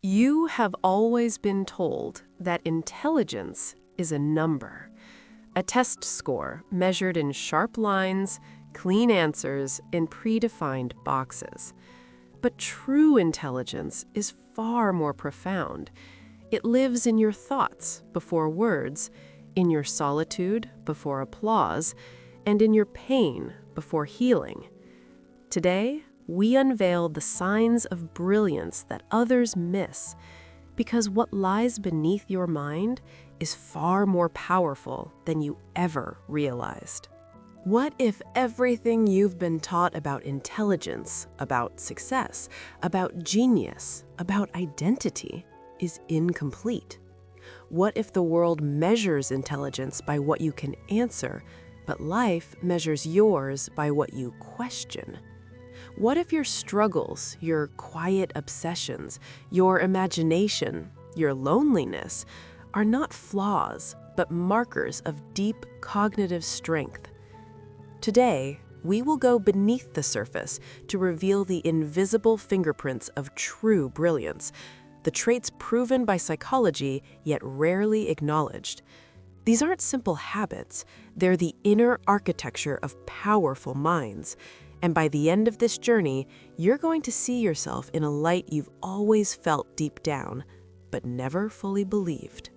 You have always been told that intelligence is a number, a test score measured in sharp lines, clean answers, and predefined boxes. But true intelligence is far more profound. It lives in your thoughts before words, in your solitude before applause, and in your pain before healing. Today, we unveil the signs of brilliance that others miss, because what lies beneath your mind is far more powerful than you ever realized. What if everything you've been taught about intelligence, about success, about genius, about identity is incomplete? What if the world measures intelligence by what you can answer, but life measures yours by what you question? What if your struggles, your quiet obsessions, your imagination, your loneliness are not flaws, but markers of deep cognitive strength? Today, we will go beneath the surface to reveal the invisible fingerprints of true brilliance, the traits proven by psychology yet rarely acknowledged. These aren't simple habits, they're the inner architecture of powerful minds. And by the end of this journey, you're going to see yourself in a light you've always felt deep down, but never fully believed.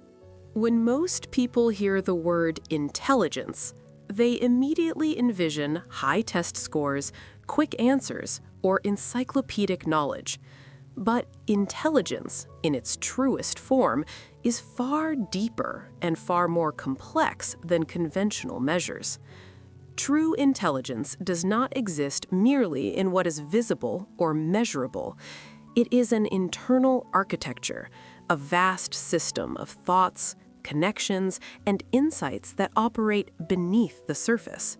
When most people hear the word intelligence, they immediately envision high test scores, quick answers, or encyclopedic knowledge. But intelligence, in its truest form, is far deeper and far more complex than conventional measures. True intelligence does not exist merely in what is visible or measurable. It is an internal architecture, a vast system of thoughts, connections, and insights that operate beneath the surface.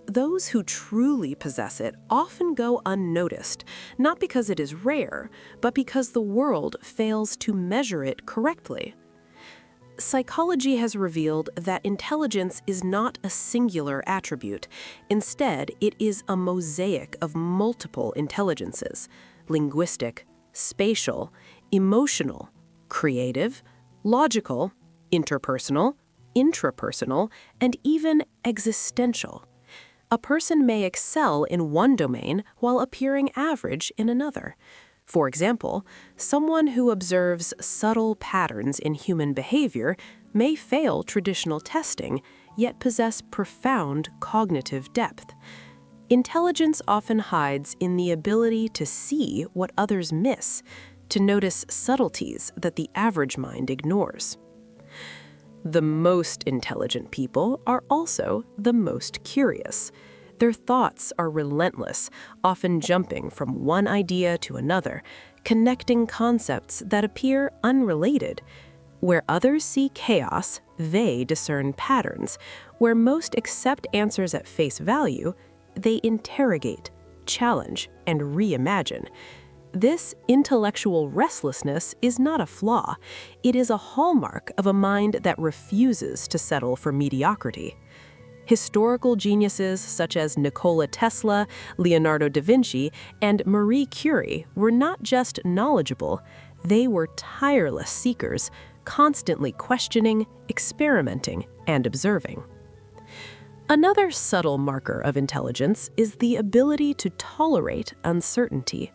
Those who truly possess it often go unnoticed, not because it is rare, but because the world fails to measure it correctly. Psychology has revealed that intelligence is not a singular attribute. Instead, it is a mosaic of multiple intelligences: linguistic, spatial, emotional, creative, logical, interpersonal, intrapersonal, and even existential. A person may excel in one domain while appearing average in another. For example, someone who observes subtle patterns in human behavior may fail traditional testing, yet possess profound cognitive depth. Intelligence often hides in the ability to see what others miss, to notice subtleties that the average mind ignores. The most intelligent people are also the most curious. Their thoughts are relentless, often jumping from one idea to another, connecting concepts that appear unrelated. Where others see chaos, they discern patterns. Where most accept answers at face value, they interrogate, challenge, and reimagine. This intellectual restlessness is not a flaw. It is a hallmark of a mind that refuses to settle for mediocrity. Historical geniuses such as Nikola Tesla, Leonardo da Vinci, and Marie Curie were not just knowledgeable, they were tireless seekers, constantly questioning, experimenting, and observing. Another subtle marker of intelligence is the ability to tolerate uncertainty.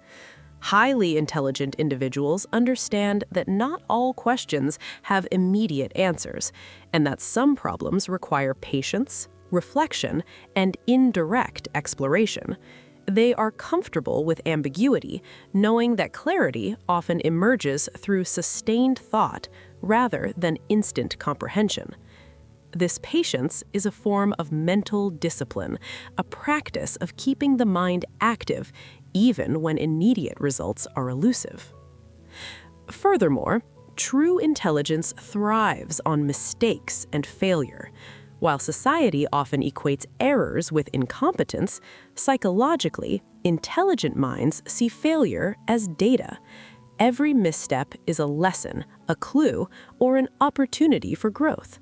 Highly intelligent individuals understand that not all questions have immediate answers, and that some problems require patience, reflection, and indirect exploration. They are comfortable with ambiguity, knowing that clarity often emerges through sustained thought rather than instant comprehension. This patience is a form of mental discipline, a practice of keeping the mind active even when immediate results are elusive. Furthermore, true intelligence thrives on mistakes and failure. While society often equates errors with incompetence, psychologically, intelligent minds see failure as data. Every misstep is a lesson, a clue, or an opportunity for growth.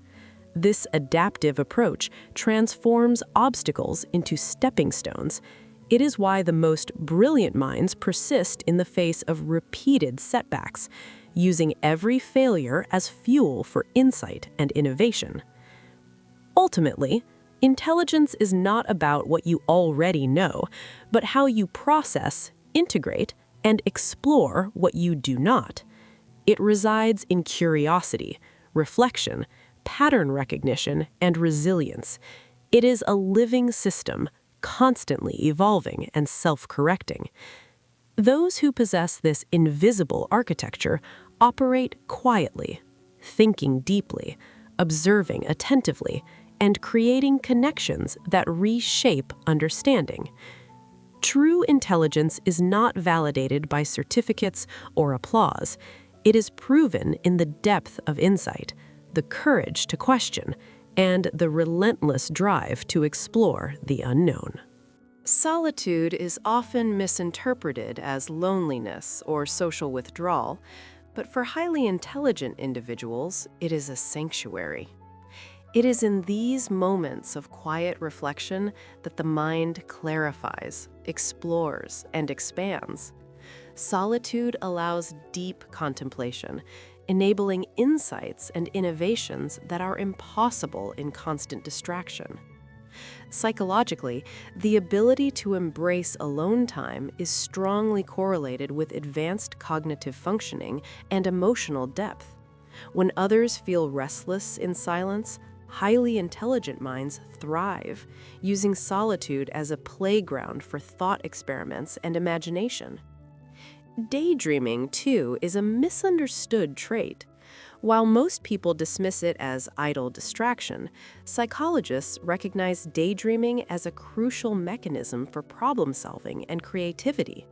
This adaptive approach transforms obstacles into stepping stones. It is why the most brilliant minds persist in the face of repeated setbacks, using every failure as fuel for insight and innovation. Ultimately, intelligence is not about what you already know, but how you process, integrate, and explore what you do not. It resides in curiosity, reflection, pattern recognition, and resilience. It is a living system, constantly evolving and self-correcting. Those who possess this invisible architecture operate quietly, thinking deeply, observing attentively, and creating connections that reshape understanding. True intelligence is not validated by certificates or applause. It is proven in the depth of insight, the courage to question, and the relentless drive to explore the unknown. Solitude is often misinterpreted as loneliness or social withdrawal, but for highly intelligent individuals, it is a sanctuary. It is in these moments of quiet reflection that the mind clarifies, explores, and expands. Solitude allows deep contemplation, enabling insights and innovations that are impossible in constant distraction. Psychologically, the ability to embrace alone time is strongly correlated with advanced cognitive functioning and emotional depth. When others feel restless in silence, highly intelligent minds thrive, using solitude as a playground for thought experiments and imagination. Daydreaming, too, is a misunderstood trait. While most people dismiss it as idle distraction, psychologists recognize daydreaming as a crucial mechanism for problem-solving and creativity.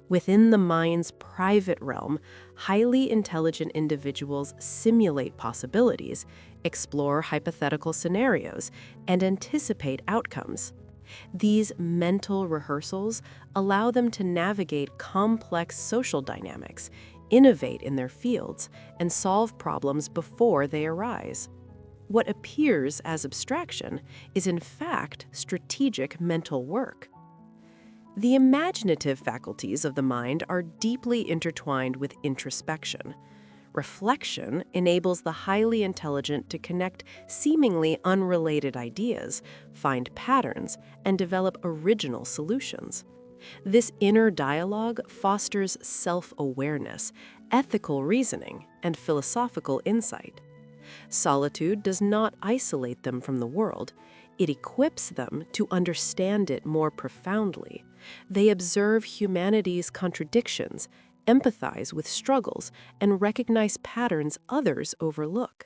Within the mind's private realm, highly intelligent individuals simulate possibilities, explore hypothetical scenarios, and anticipate outcomes. These mental rehearsals allow them to navigate complex social dynamics, innovate in their fields, and solve problems before they arise. What appears as abstraction is in fact strategic mental work. The imaginative faculties of the mind are deeply intertwined with introspection. Reflection enables the highly intelligent to connect seemingly unrelated ideas, find patterns, and develop original solutions. This inner dialogue fosters self-awareness, ethical reasoning, and philosophical insight. Solitude does not isolate them from the world. It equips them to understand it more profoundly. They observe humanity's contradictions, empathize with struggles, and recognize patterns others overlook.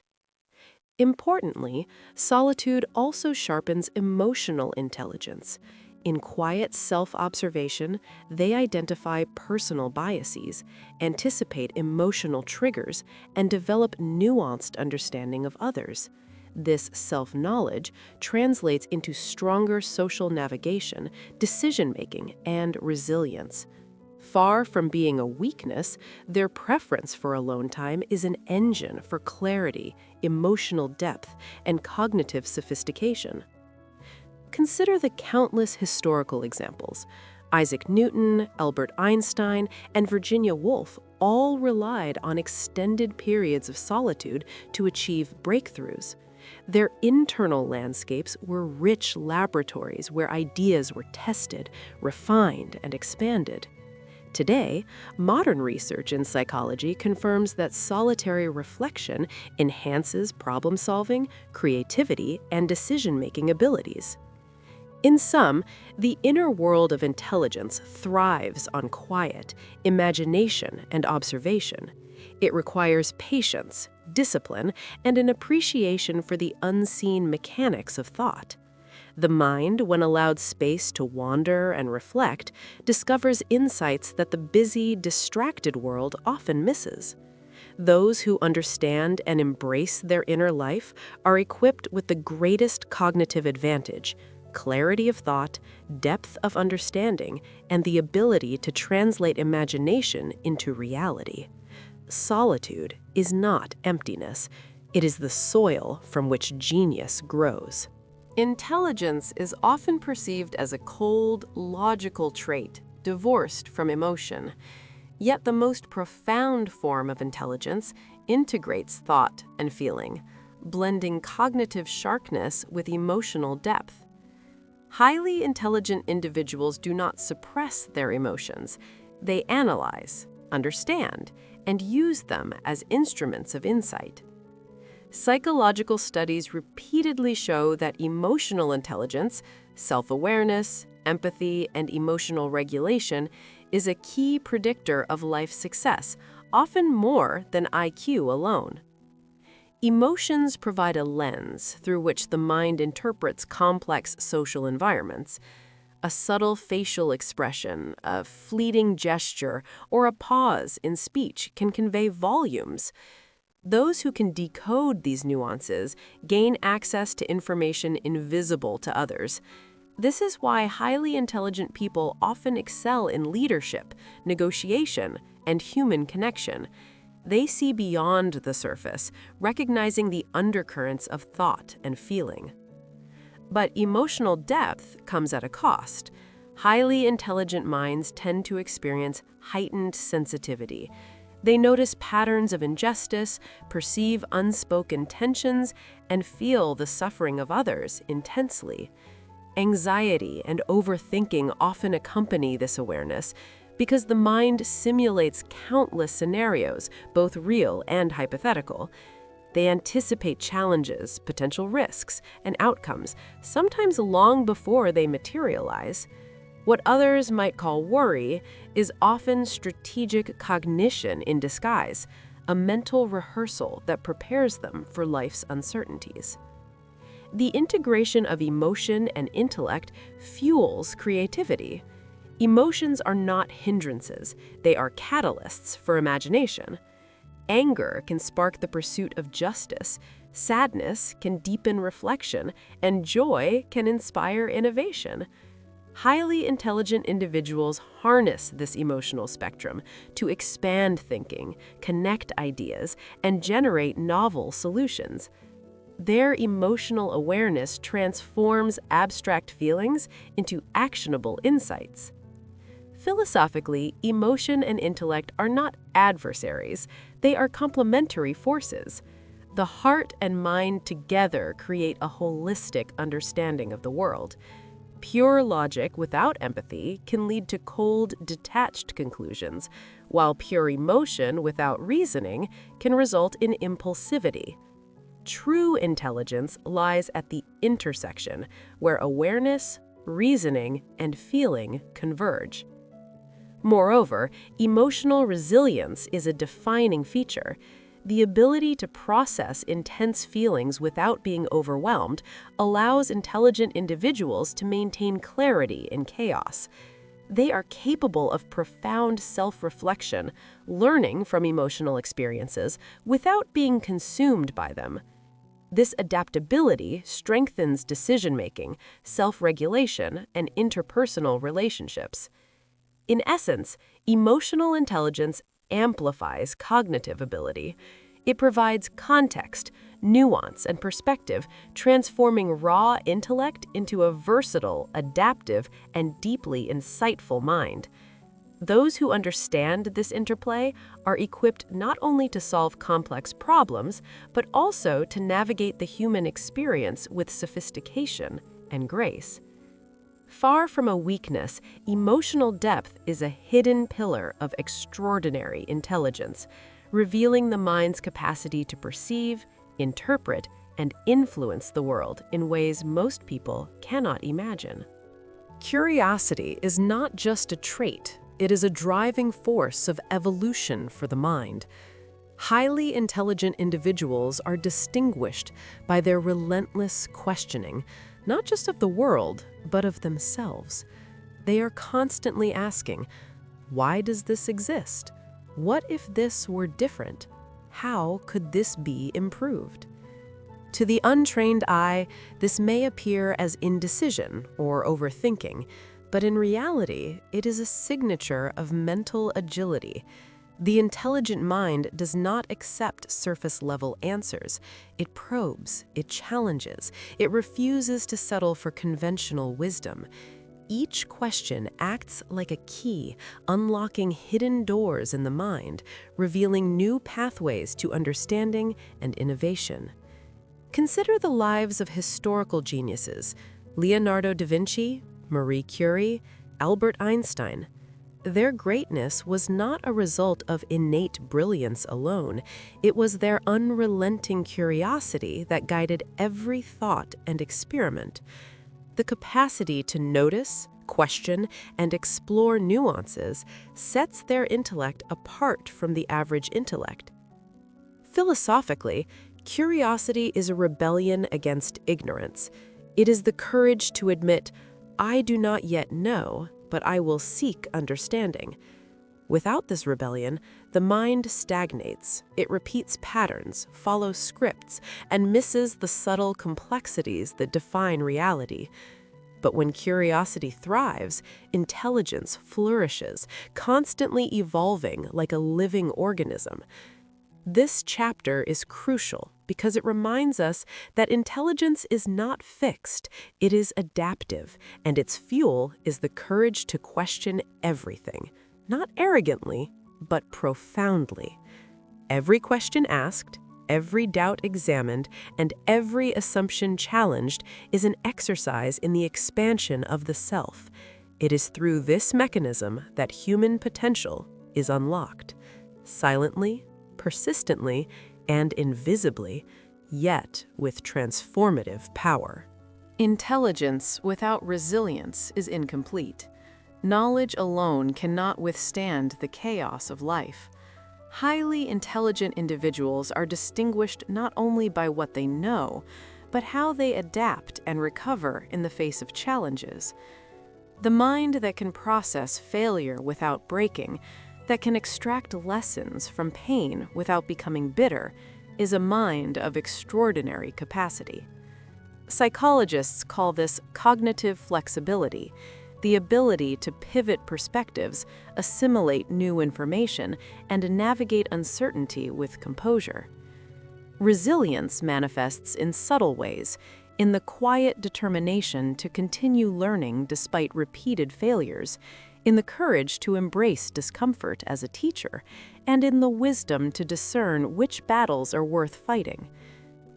Importantly, solitude also sharpens emotional intelligence. In quiet self-observation, they identify personal biases, anticipate emotional triggers, and develop nuanced understanding of others. This self-knowledge translates into stronger social navigation, decision-making, and resilience. Far from being a weakness, their preference for alone time is an engine for clarity, emotional depth, and cognitive sophistication. Consider the countless historical examples. Isaac Newton, Albert Einstein, and Virginia Woolf all relied on extended periods of solitude to achieve breakthroughs. Their internal landscapes were rich laboratories where ideas were tested, refined, and expanded. Today, modern research in psychology confirms that solitary reflection enhances problem-solving, creativity, and decision-making abilities. In sum, the inner world of intelligence thrives on quiet, imagination, and observation. It requires patience, discipline, and an appreciation for the unseen mechanics of thought. The mind, when allowed space to wander and reflect, discovers insights that the busy, distracted world often misses. Those who understand and embrace their inner life are equipped with the greatest cognitive advantage: clarity of thought, depth of understanding, and the ability to translate imagination into reality. Solitude is not emptiness. It is the soil from which genius grows. Intelligence is often perceived as a cold, logical trait, divorced from emotion. Yet the most profound form of intelligence integrates thought and feeling, blending cognitive sharpness with emotional depth. Highly intelligent individuals do not suppress their emotions. They analyze, understand, and use them as instruments of insight. Psychological studies repeatedly show that emotional intelligence, self-awareness, empathy, and emotional regulation is a key predictor of life success, often more than IQ alone. Emotions provide a lens through which the mind interprets complex social environments. A subtle facial expression, a fleeting gesture, or a pause in speech can convey volumes. Those who can decode these nuances gain access to information invisible to others. This is why highly intelligent people often excel in leadership, negotiation, and human connection. They see beyond the surface, recognizing the undercurrents of thought and feeling. But emotional depth comes at a cost. Highly intelligent minds tend to experience heightened sensitivity. They notice patterns of injustice, perceive unspoken tensions, and feel the suffering of others intensely. Anxiety and overthinking often accompany this awareness because the mind simulates countless scenarios, both real and hypothetical. They anticipate challenges, potential risks, and outcomes, sometimes long before they materialize. What others might call worry is often strategic cognition in disguise, a mental rehearsal that prepares them for life's uncertainties. The integration of emotion and intellect fuels creativity. Emotions are not hindrances, they are catalysts for imagination. Anger can spark the pursuit of justice, sadness can deepen reflection, and joy can inspire innovation. Highly intelligent individuals harness this emotional spectrum to expand thinking, connect ideas, and generate novel solutions. Their emotional awareness transforms abstract feelings into actionable insights. Philosophically, emotion and intellect are not adversaries, they are complementary forces. The heart and mind together create a holistic understanding of the world. Pure logic without empathy can lead to cold, detached conclusions, while pure emotion without reasoning can result in impulsivity. True intelligence lies at the intersection, where awareness, reasoning, and feeling converge. Moreover, emotional resilience is a defining feature. The ability to process intense feelings without being overwhelmed allows intelligent individuals to maintain clarity in chaos. They are capable of profound self-reflection, learning from emotional experiences without being consumed by them. This adaptability strengthens decision-making, self-regulation, and interpersonal relationships. In essence, emotional intelligence amplifies cognitive ability. It provides context, nuance, and perspective, transforming raw intellect into a versatile, adaptive, and deeply insightful mind. Those who understand this interplay are equipped not only to solve complex problems, but also to navigate the human experience with sophistication and grace. Far from a weakness, emotional depth is a hidden pillar of extraordinary intelligence, revealing the mind's capacity to perceive, interpret, and influence the world in ways most people cannot imagine. Curiosity is not just a trait, it is a driving force of evolution for the mind. Highly intelligent individuals are distinguished by their relentless questioning, not just of the world, but of themselves. They are constantly asking, why does this exist? What if this were different? How could this be improved? To the untrained eye, this may appear as indecision or overthinking, but in reality, it is a signature of mental agility. The intelligent mind does not accept surface-level answers. It probes, it challenges, it refuses to settle for conventional wisdom. Each question acts like a key, unlocking hidden doors in the mind, revealing new pathways to understanding and innovation. Consider the lives of historical geniuses: Leonardo da Vinci, Marie Curie, Albert Einstein. Their greatness was not a result of innate brilliance alone. It was their unrelenting curiosity that guided every thought and experiment. The capacity to notice, question, and explore nuances sets their intellect apart from the average intellect. Philosophically, curiosity is a rebellion against ignorance. It is the courage to admit, "I do not yet know, but I will seek understanding." Without this rebellion, the mind stagnates. It repeats patterns, follows scripts, and misses the subtle complexities that define reality. But when curiosity thrives, intelligence flourishes, constantly evolving like a living organism. This chapter is crucial because it reminds us that intelligence is not fixed, it is adaptive, and its fuel is the courage to question everything. Not arrogantly, but profoundly. Every question asked, every doubt examined, and every assumption challenged is an exercise in the expansion of the self. It is through this mechanism that human potential is unlocked. Silently, persistently, and invisibly, yet with transformative power. Intelligence without resilience is incomplete. Knowledge alone cannot withstand the chaos of life. Highly intelligent individuals are distinguished not only by what they know, but how they adapt and recover in the face of challenges. The mind that can process failure without breaking, that can extract lessons from pain without becoming bitter, is a mind of extraordinary capacity. Psychologists call this cognitive flexibility, the ability to pivot perspectives, assimilate new information, and navigate uncertainty with composure. Resilience manifests in subtle ways, in the quiet determination to continue learning despite repeated failures, in the courage to embrace discomfort as a teacher, and in the wisdom to discern which battles are worth fighting.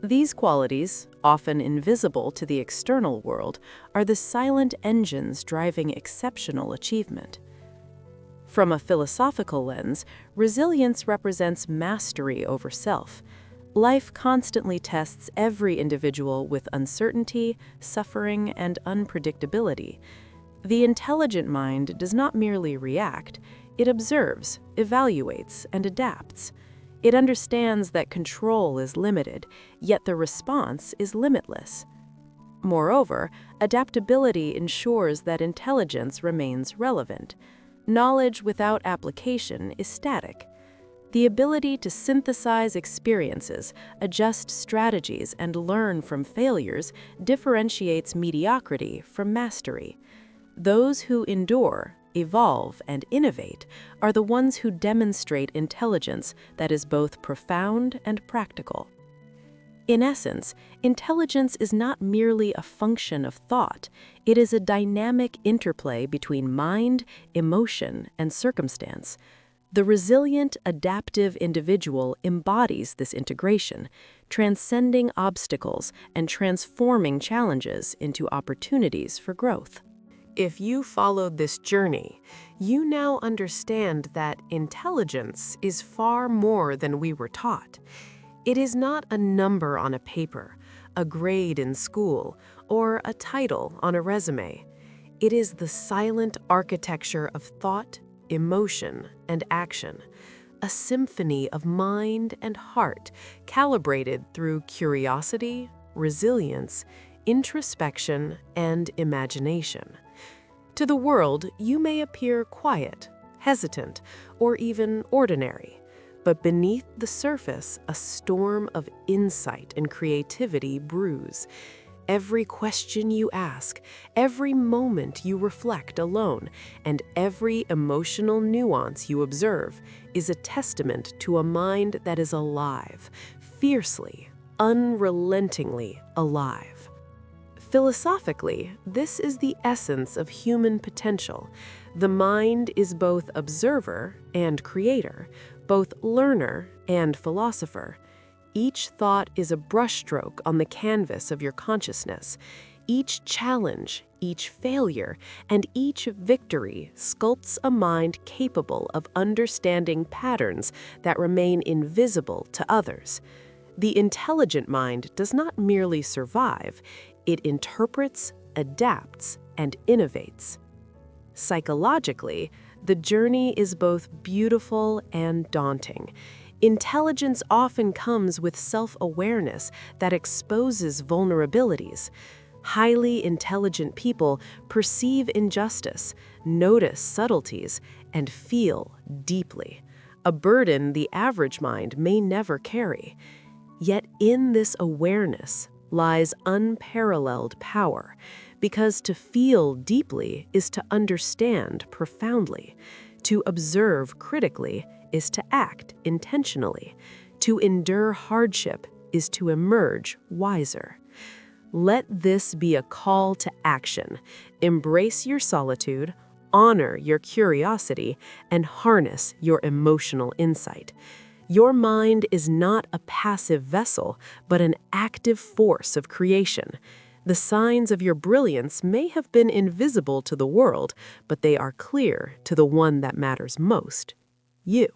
These qualities, often invisible to the external world, are the silent engines driving exceptional achievement. From a philosophical lens, resilience represents mastery over self. Life constantly tests every individual with uncertainty, suffering, and unpredictability. The intelligent mind does not merely react, it observes, evaluates, and adapts. It understands that control is limited, yet the response is limitless. Moreover, adaptability ensures that intelligence remains relevant. Knowledge without application is static. The ability to synthesize experiences, adjust strategies, and learn from failures differentiates mediocrity from mastery. Those who endure, evolve, and innovate are the ones who demonstrate intelligence that is both profound and practical. In essence, intelligence is not merely a function of thought, it is a dynamic interplay between mind, emotion, and circumstance. The resilient, adaptive individual embodies this integration, transcending obstacles and transforming challenges into opportunities for growth. If you followed this journey, you now understand that intelligence is far more than we were taught. It is not a number on a paper, a grade in school, or a title on a resume. It is the silent architecture of thought, emotion, and action, a symphony of mind and heart calibrated through curiosity, resilience, introspection, and imagination. To the world, you may appear quiet, hesitant, or even ordinary, but beneath the surface, a storm of insight and creativity brews. Every question you ask, every moment you reflect alone, and every emotional nuance you observe is a testament to a mind that is alive, fiercely, unrelentingly alive. Philosophically, this is the essence of human potential. The mind is both observer and creator, both learner and philosopher. Each thought is a brushstroke on the canvas of your consciousness. Each challenge, each failure, and each victory sculpts a mind capable of understanding patterns that remain invisible to others. The intelligent mind does not merely survive, it interprets, adapts, and innovates. Psychologically, the journey is both beautiful and daunting. Intelligence often comes with self-awareness that exposes vulnerabilities. Highly intelligent people perceive injustice, notice subtleties, and feel deeply, a burden the average mind may never carry. Yet in this awareness lies unparalleled power, because to feel deeply is to understand profoundly. To observe critically is to act intentionally. To endure hardship is to emerge wiser. Let this be a call to action. Embrace your solitude, honor your curiosity, and harness your emotional insight. Your mind is not a passive vessel, but an active force of creation. The signs of your brilliance may have been invisible to the world, but they are clear to the one that matters most, you.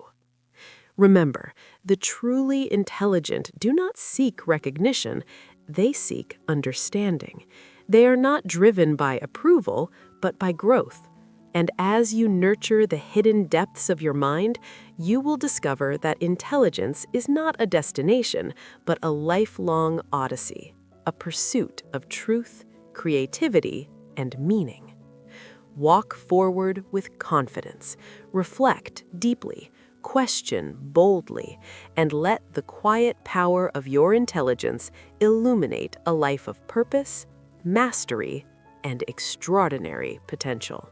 Remember, the truly intelligent do not seek recognition, they seek understanding. They are not driven by approval, but by growth. And as you nurture the hidden depths of your mind, you will discover that intelligence is not a destination, but a lifelong odyssey, a pursuit of truth, creativity, and meaning. Walk forward with confidence, reflect deeply, question boldly, and let the quiet power of your intelligence illuminate a life of purpose, mastery, and extraordinary potential.